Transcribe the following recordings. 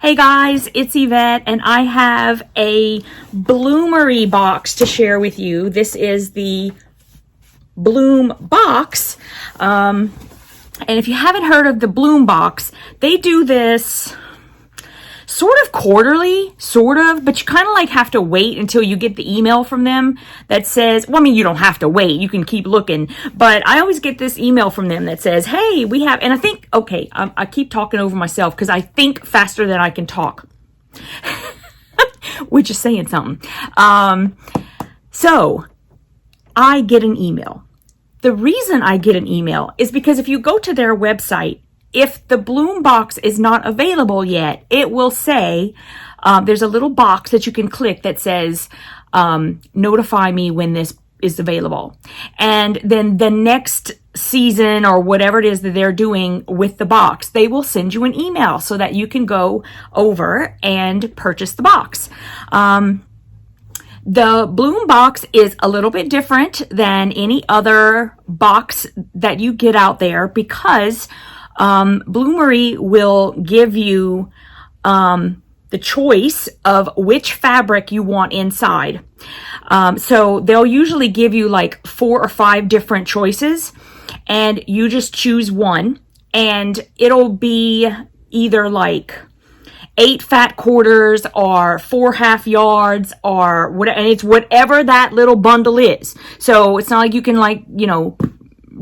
Hey guys, it's Yvette and I have a Bloomery box to share with you. This is the Bloombox. And if you haven't heard of the Bloombox, they do this sort of quarterly, but you kind of like have to wait until you get the email from them that says, well, I mean, you don't have to wait, you can keep looking, but I always get this email from them that says, hey, we have, and I think, okay, I keep talking over myself because I think faster than I can talk, which is saying something. So I get an email. The reason I get an email is because if you go to their website, if the Bloombox is not available yet, it will say, there's a little box that you can click that says, notify me when this is available. And then the next season or whatever it is that they're doing with the box, they will send you an email so that you can go over and purchase the box. The Bloombox is a little bit different than any other box that you get out there because Bloomery will give you the choice of which fabric you want inside. So they'll usually give you like 4 or 5 different choices and you just choose one and it'll be either like 8 fat quarters or 4 half yards or whatever, and it's whatever that little bundle is. So it's not like you can like, you know,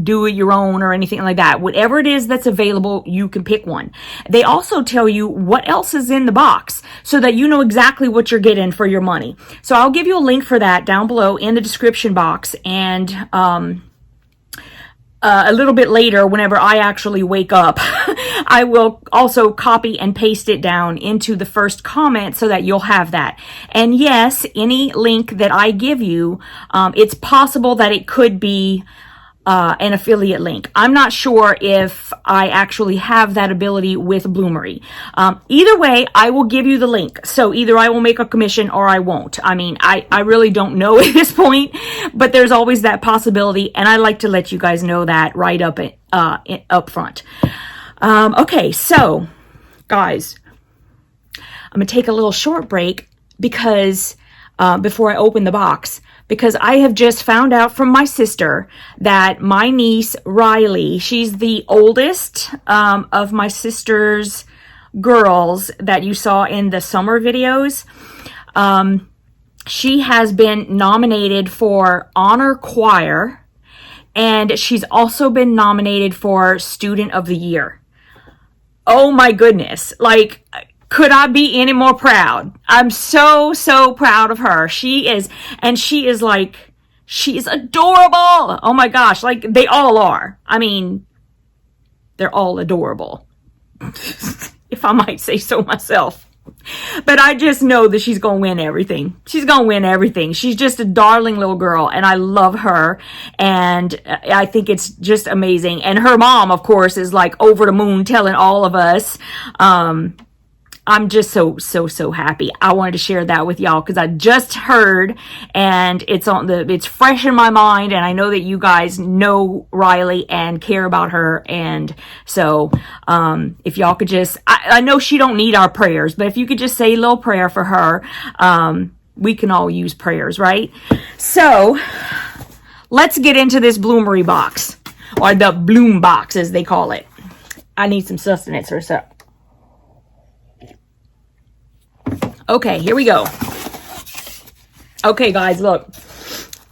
do it your own or anything like that. Whatever it is that's available, you can pick one. They also tell you what else is in the box so that you know exactly what you're getting for your money. So I'll give you a link for that down below in the description box. And a little bit later, whenever I actually wake up, I will also copy and paste it down into the first comment so that you'll have that. And yes, any link that I give you, it's possible that it could be an affiliate link. I'm not sure if I actually have that ability with Bloomery. Either way, I will give you the link. So either I will make a commission or I won't. I mean, I really don't know at this point, but there's always that possibility. And I like to let you guys know that right up front. Okay, so guys, I'm going to take a little short break because before I open the box, because I have just found out from my sister that my niece, Riley, she's the oldest of my sister's girls that you saw in the summer videos. She has been nominated for Honor Choir, and she's also been nominated for Student of the Year. Oh my goodness. Like, could I be any more proud? I'm so proud of her. She is like, she's adorable. Oh my gosh, like they all are. I mean, they're all adorable, if I might say so myself. But I just know that she's going to win everything. She's going to win everything. She's just a darling little girl, and I love her, and I think it's just amazing. And her mom, of course, is like over the moon telling all of us, I'm just so happy. I wanted to share that with y'all because I just heard and it's fresh in my mind, and I know that you guys know Riley and care about her. And so, if y'all could just, I know she don't need our prayers, but if you could just say a little prayer for her, we can all use prayers, right? So let's get into this Bloomery box, or the Bloombox as they call it. I need some sustenance or something. Okay, here we go. Okay, guys, look.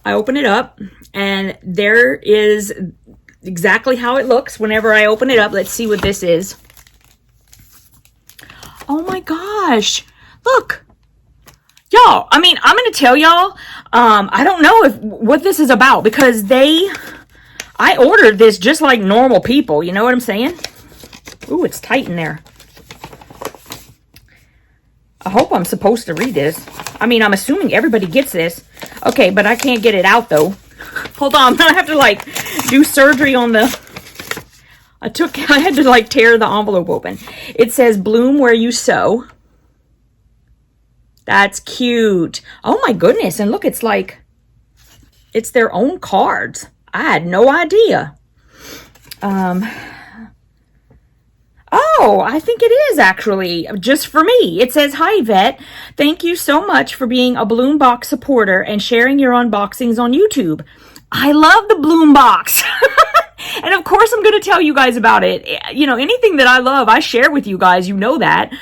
I open it up, and there is exactly how it looks whenever I open it up. Let's see what this is. Oh my gosh. Look. Y'all, I mean, I'm going to tell y'all, I don't know what this is about because I ordered this just like normal people. You know what I'm saying? Ooh, it's tight in there. I hope I'm supposed to read this. I mean, I'm assuming everybody gets this. Okay, but I can't get it out, though. Hold on. I'm going to have to, like, do surgery on the... I had to, like, tear the envelope open. It says, bloom where you sow. That's cute. Oh, my goodness. And look, it's like... It's their own cards. I had no idea. Oh, I think it is actually just for me. It says, "Hi, Yvette. Thank you so much for being a Bloombox supporter and sharing your unboxings on YouTube. I love the Bloombox." And of course, I'm going to tell you guys about it. You know, anything that I love, I share with you guys. You know that.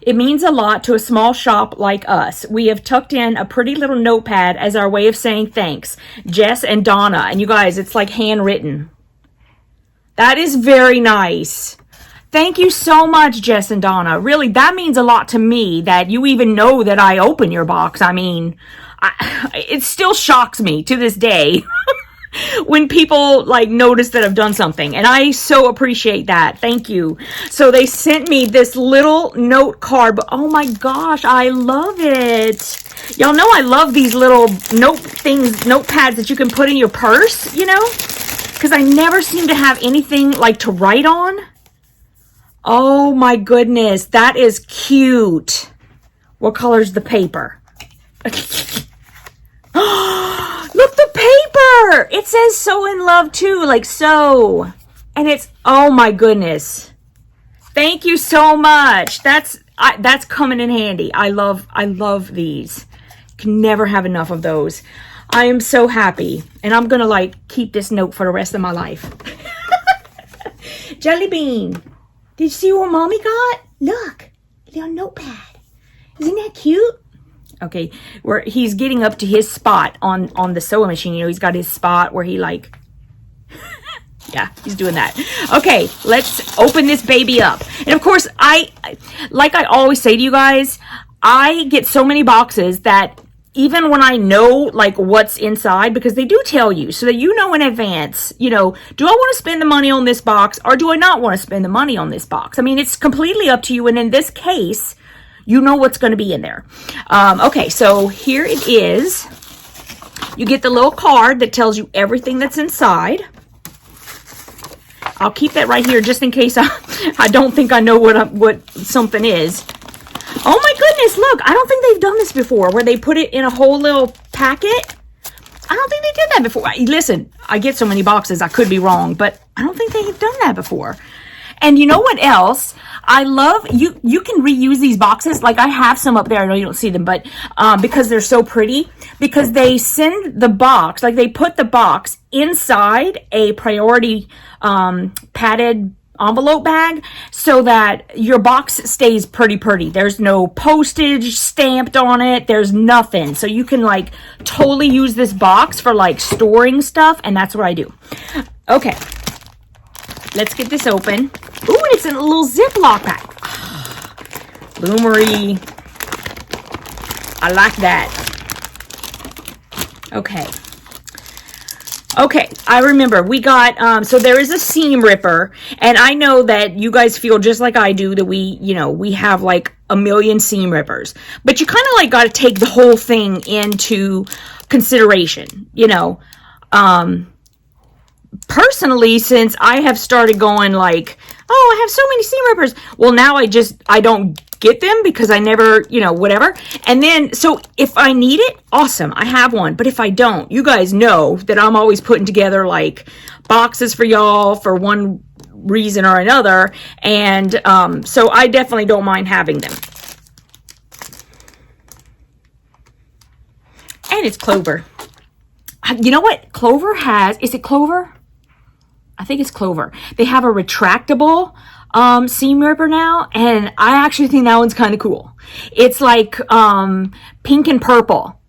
It means a lot to a small shop like us. We have tucked in a pretty little notepad as our way of saying thanks. Jess and Donna. And you guys, it's like handwritten. That is very nice. Thank you so much, Jess and Donna. Really, that means a lot to me that you even know that I open your box. I mean, it still shocks me to this day when people like notice that I've done something, and I so appreciate that. Thank you. So they sent me this little note card, but oh my gosh, I love it. Y'all know I love these little notepads that you can put in your purse, you know, because I never seem to have anything like to write on. Oh my goodness, that is cute. What color's the paper? Look, the paper! It says "so in love" too, like so. And it's, oh my goodness. Thank you so much. That's coming in handy. I love these. Can never have enough of those. I am so happy. And I'm gonna like keep this note for the rest of my life. Jellybean, did you see what mommy got? Look, little notepad. Isn't that cute? Okay, where he's getting up to his spot on the sewing machine. You know, he's got his spot where he like, yeah, he's doing that. Okay, let's open this baby up. And of course, like I always say to you guys, I get so many boxes that even when I know like what's inside, because they do tell you so that you know in advance, you know, do I want to spend the money on this box or do I not want to spend the money on this box? I mean, it's completely up to you. And in this case, you know what's going to be in there. Okay, so here it is. You get the little card that tells you everything that's inside. I'll keep that right here just in case I don't think I know what something is. Oh my goodness, look, I don't think they've done this before, where they put it in a whole little packet. I don't think they did that before. Listen, I get so many boxes, I could be wrong, but I don't think they've done that before. And you know what else? I love, you can reuse these boxes. Like I have some up there. I know you don't see them, but because they're so pretty, because they send the box, like they put the box inside a priority padded envelope bag so that your box stays pretty. There's no postage stamped on it. There's nothing. So you can like totally use this box for like storing stuff. And that's what I do. Okay. Let's get this open. Ooh, and it's in a little Ziploc pack. Bloomery. I like that. Okay. Okay, I remember we got, so there is a seam ripper, and I know that you guys feel just like I do that we have like a million seam rippers, but you kind of like got to take the whole thing into consideration, you know. Personally, since I have started going like, oh, I have so many seam rippers. Well, now I don't get them because I never, you know, whatever. And then, so if I need it, awesome, I have one. But if I don't, you guys know that I'm always putting together like boxes for y'all for one reason or another. And so I definitely don't mind having them. And it's Clover. You know what? Clover has, is it Clover? I think it's Clover. They have a retractable seam ripper now, and I actually think that one's kind of cool. It's like pink and purple.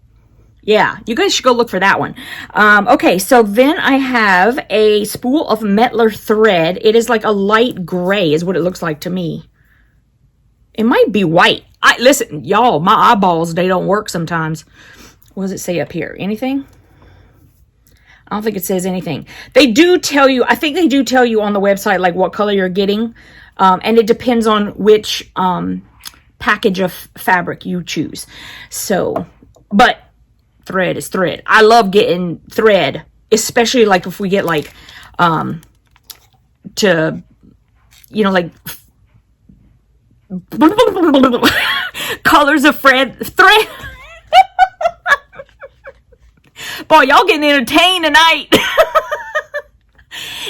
Yeah, you guys should go look for that one. Okay, so then I have a spool of Mettler thread. It is like a light gray is what it looks like to me. It might be white. Listen, y'all, my eyeballs, they don't work sometimes. What does it say up here? Anything? I don't think it says anything. They do tell you, I think they do tell you on the website, like what color you're getting. And it depends on which package of fabric you choose. So, but thread is thread. I love getting thread, especially like if we get like, to, you know, like colors of thread. Boy, y'all getting entertained tonight.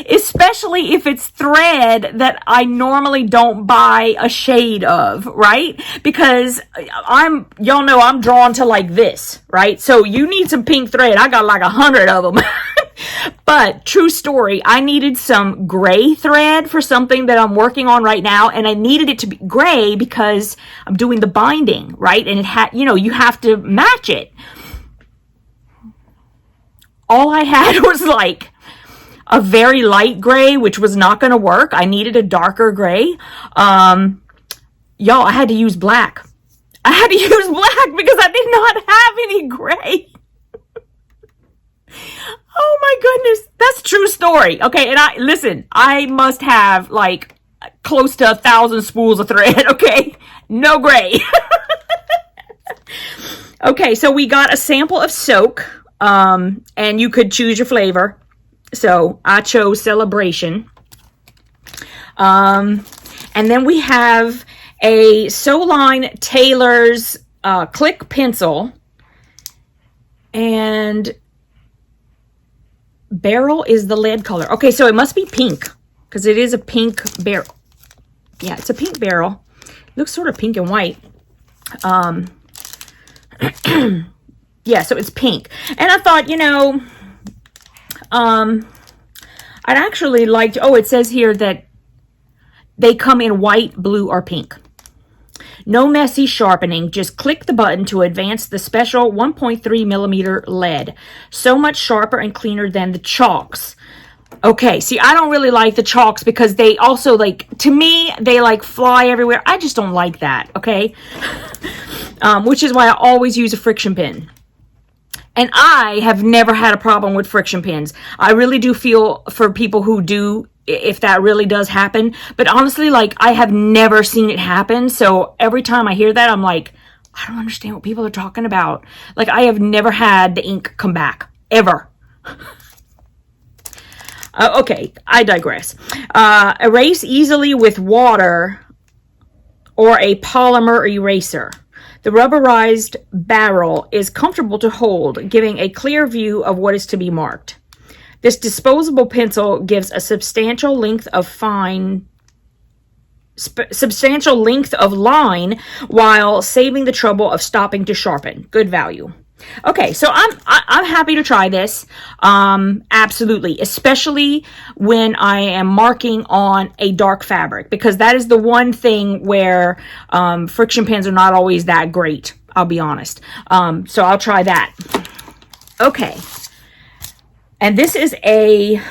especially if it's thread that I normally don't buy a shade of, right? Because y'all know I'm drawn to like this, right? So you need some pink thread. I got like 100 of them. But true story, I needed some gray thread for something that I'm working on right now, and I needed it to be gray because I'm doing the binding, right? And it had, you have to match it. All I had was like a very light gray, which was not going to work. I needed a darker gray. Y'all, I had to use black. I had to use black because I did not have any gray. Oh my goodness. That's a true story. Okay. And I must have like close to 1,000 spools of thread. Okay. No gray. Okay. So we got a sample of soak. And you could choose your flavor. So I chose Celebration. And then we have a Soline Taylor's, Click Pencil. And Barrel is the lead color. Okay, so it must be pink because it is a pink barrel. Yeah, it's a pink barrel. It looks sort of pink and white. Yeah, so it's pink. And I thought, I'd actually like to, it says here that they come in white, blue, or pink. No messy sharpening. Just click the button to advance the special 1.3 millimeter lead. So much sharper and cleaner than the chalks. Okay, see, I don't really like the chalks because they also, to me, they, fly everywhere. I just don't like that, okay? Which is why I always use a friction pin. And I have never had a problem with friction pins. I really do feel for people who do, if that really does happen. But honestly, I have never seen it happen. So every time I hear that, I'm like, I don't understand what people are talking about. I have never had the ink come back. Ever. Okay, I digress. Erase easily with water or a polymer eraser. The rubberized barrel is comfortable to hold, giving a clear view of what is to be marked. This disposable pencil gives a substantial length of line while saving the trouble of stopping to sharpen. Good value. Okay, so I'm happy to try this. Absolutely, especially when I am marking on a dark fabric, because that is the one thing where friction pens are not always that great, I'll be honest. So I'll try that. Okay. And this is a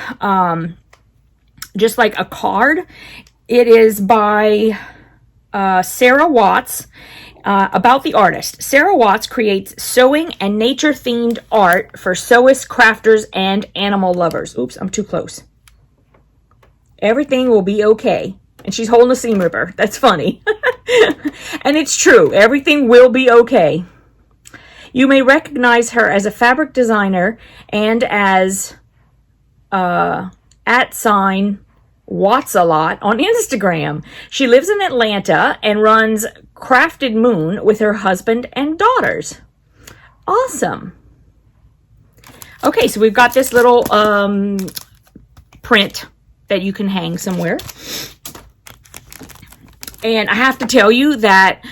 just like a card. It is by Sarah Watts. About the artist. Sarah Watts creates sewing and nature-themed art for sewists, crafters, and animal lovers. Oops, I'm too close. Everything will be okay. And she's holding a seam ripper. That's funny. And it's true. Everything will be okay. You may recognize her as a fabric designer and as @Watts-a-lot on Instagram. She lives in Atlanta and runs Crafted Moon with her husband and daughters. Awesome. Okay, so we've got this little print that you can hang somewhere. And I have to tell you that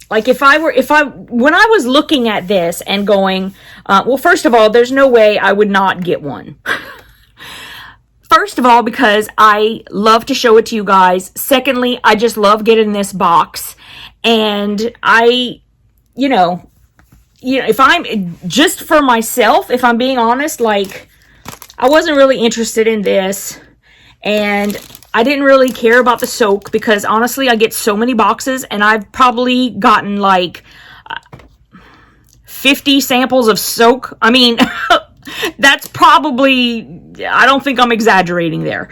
when I was looking at this and going, well, first of all, there's no way I would not get one. First of all, because I love to show it to you guys. Secondly, I just love getting this box. And if I'm just for myself, if I'm being honest, I wasn't really interested in this. And I didn't really care about the soak because honestly, I get so many boxes and I've probably gotten 50 samples of soak. I mean, that's probably, I don't think I'm exaggerating there.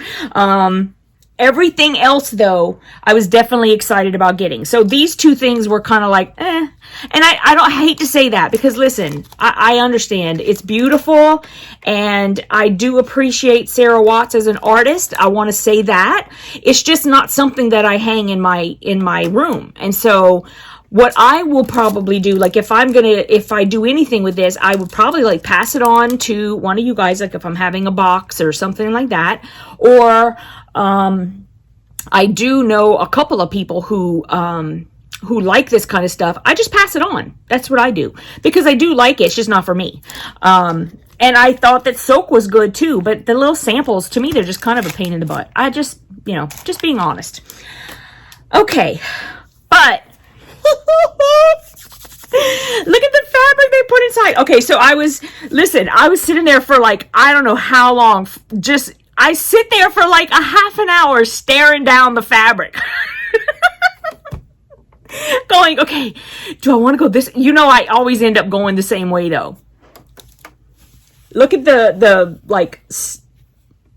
Everything else, though, I was definitely excited about getting. So these two things were kind of And I hate to say that because, listen, I understand. It's beautiful, and I do appreciate Sarah Watts as an artist. I want to say that. It's just not something that I hang in my room. And so what I will probably do, like if I do anything with this, I would probably like pass it on to one of you guys, like if I'm having a box or something like that. Or I do know a couple of people who like this kind of stuff. I just pass it on. That's what I do, because I do like it. It's just not for me. And I thought that soak was good too, but the little samples, to me, they're just kind of a pain in the butt. I just, you know, just being honest. Okay, but look at the fabric they put inside. Okay, so I was sitting there for like, I don't know how long. I sit there for like a half an hour staring down the fabric. Going, okay, do I want to go this? You know, I always end up going the same way though. Look at the like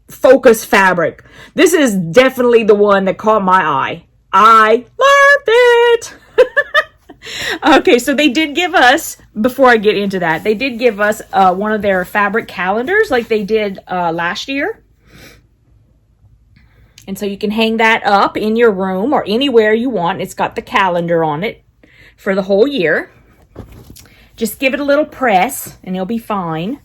focus fabric. This is definitely the one that caught my eye. I loved it. Okay, so they did give us, before I get into that, they did give us one of their fabric calendars like they did last year. And so you can hang that up in your room or anywhere you want. It's got the calendar on it for the whole year. Just give it a little press and it'll be fine.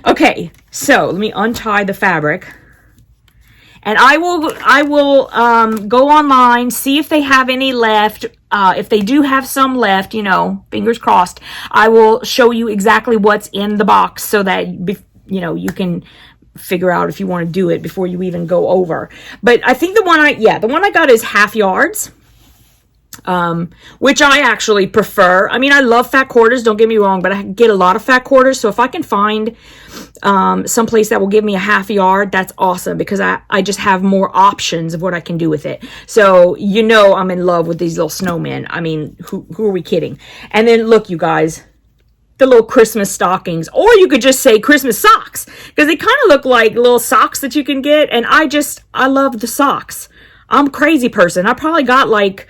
Okay, so let me untie the fabric. And I will go online, see if they have any left. If they do have some left, you know, fingers crossed, I will show you exactly what's in the box so that, you know, you can figure out if you want to do it before you even go over. But I think the one I got is half yards, which I actually prefer. I mean, I love fat quarters, don't get me wrong, but I get a lot of fat quarters. So if I can find someplace that will give me a half yard, that's awesome, because I just have more options of what I can do with it. So, you know, I'm in love with these little snowmen. I mean, who are we kidding? And then look, you guys, the little Christmas stockings, or you could just say Christmas socks, because they kind of look like little socks that you can get. And I love the socks. I'm a crazy person. I probably got like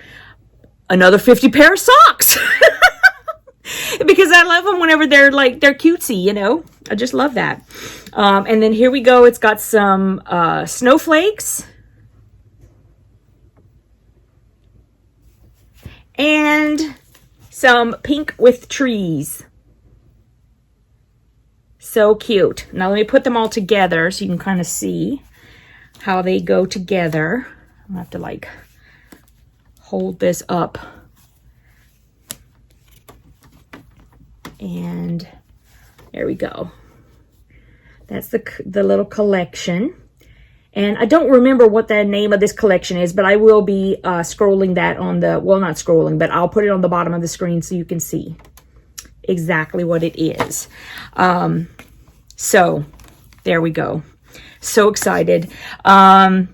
another 50 pair of socks because I love them whenever they're cutesy, you know. I just love that. And then here we go. It's got some snowflakes and some pink with trees. So cute. Now let me put them all together so you can kind of see how they go together. I'll have to like hold this up. And there we go. That's the little collection. And I don't remember what the name of this collection is, but I will be scrolling that on the, well, not scrolling, but I'll put it on the bottom of the screen so you can see exactly what it is. So there we go. So excited. And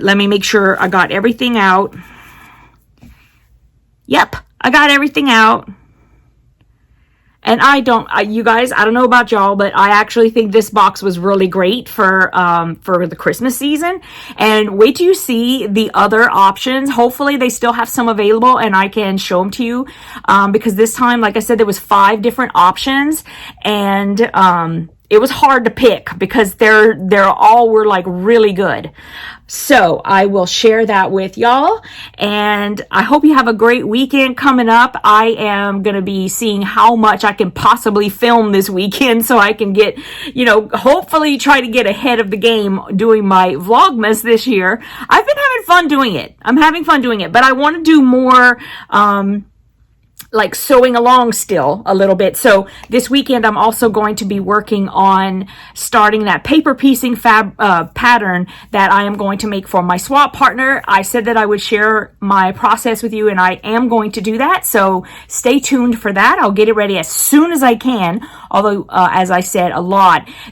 let me make sure I got everything out. Yep, I got everything out. And you guys, I don't know about y'all, but I actually think this box was really great for the Christmas season. And wait till you see the other options. Hopefully they still have some available and I can show them to you. Because this time, like I said, there was 5 different options, and it was hard to pick because they're all were like really good. So I will share that with y'all, and I hope you have a great weekend coming up. I am going to be seeing how much I can possibly film this weekend so I can get, you know, hopefully try to get ahead of the game doing my Vlogmas this year. I've been having fun doing it. I'm having fun doing it, but I want to do more, like sewing along still a little bit. So this weekend, I'm also going to be working on starting that paper piecing pattern that I am going to make for my swap partner. I said that I would share my process with you, and I am going to do that. So stay tuned for that. I'll get it ready as soon as I can. Although, as I said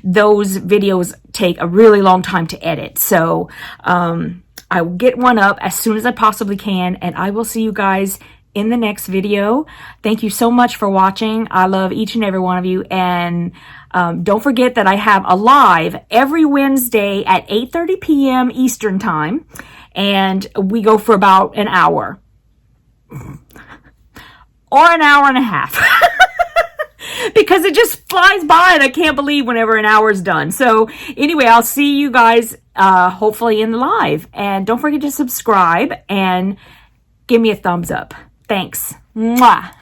those videos take a really long time to edit. So, I will get one up as soon as I possibly can, and I will see you guys in the next video. Thank you so much for watching. I love each and every one of you. And don't forget that I have a live every Wednesday at 8:30 p.m. Eastern time. And we go for about an hour. Or an hour and a half. because it just flies by and I can't believe whenever an hour's done. So anyway, I'll see you guys hopefully in the live. And don't forget to subscribe and give me a thumbs up. Thanks. Mwah.